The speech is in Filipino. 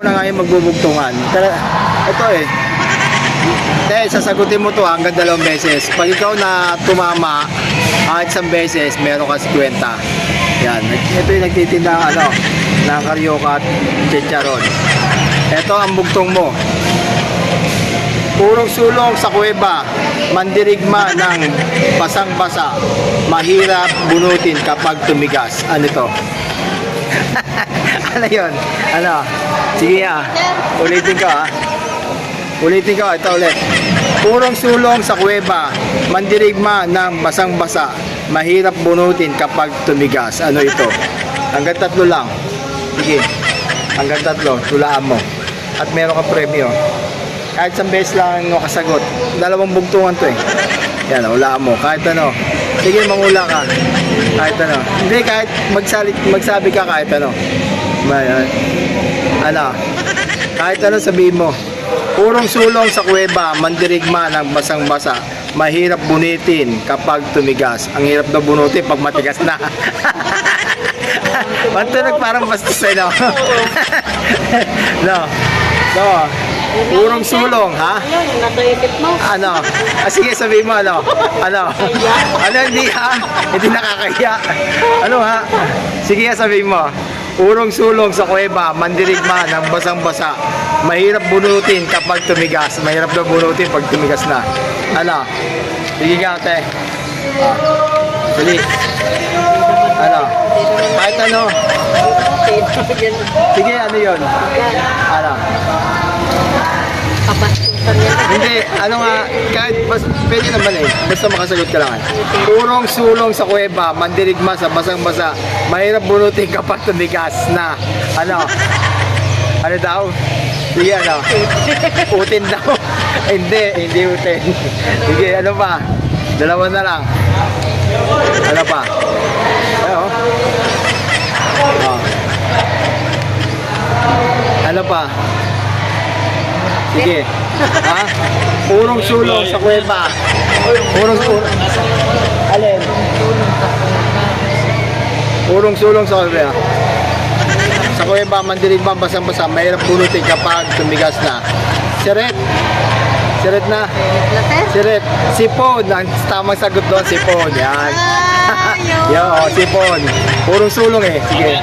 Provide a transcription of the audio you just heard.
Na nga yung magbubugtungan. Ito eh. Dahil sasagutin mo to hanggang 2 beses. Pag ikaw na tumama kahit isang beses, meron ka 50. Yan. Ito yung nagtitinda ng ng karyoka at chicharon. Ito ang bugtong mo. Purong sulong sa kuweba, mandirigma ng basang-basa, mahirap bunutin kapag tumigas. Ano to? Ano yun? Ano? Sige ulitin ko Ulitin ko, ito ulit. Purong sulong sa kuweba, mandirigma ng basang-basa, mahirap bunutin kapag tumigas. Ano ito? Hanggang 3 lang. Sige. Hanggang 3, tulaan mo. At meron kang premyo. Kahit isang beses lang ang kasagot. 2 bugtungan to eh. Yan, hulaan mo. Kahit ano. Sige, mangula ka. Kahit ano. Hindi, kahit magsabi ka kahit ano. Ano? Kahit ano sabihin mo. Purong sulong sa kuweba, mandirigma ng basang-basa, mahirap bunitin kapag tumigas. Ang hirap na bunutin pag matigas na. Patunog parang bastos eh, no? No. Purong sulong, ha? Ano, yung nasa isip mo? Ano? Sige, sabihin mo, ano? Ano? Ano, hindi ha? Hindi nakakaya. Ano ha? Sige, sabihin mo. Purong sulong sa kuweba, mandirigma ng basang-basa, mahirap bunutin kapag tumigas. Mahirap na bunutin pag tumigas na. Ano? Sige nga, ate. Dali. Ano? Kahit ano? Sige, ano yun? Ano? Kabastusan yan. Hindi, ano nga, kahit pwede naman eh, basta makasagot ka lang. Purong sulong sa kuweba, mandirigma sa basang-basa, mahirap bunutin kapag tumigas na. Ano? Ano daw? Sige, ano? Utin daw. Hindi utin. Sige, ano pa? 2 na lang. Ano pa? Ano? Ano pa? Sige. Ha? Purong sulong sa kuweba. Purong sulong. Alin? Purong sulong sa kuweba. Sa kuweba, mandirigma, basang-basa, mahirap bunutin kapag tumigas na. Siret. Siret na. Siret. Sipon. Ang tamang sagot doon, sipon. Yan. Yo, sipon. Purong sulong eh. Sige.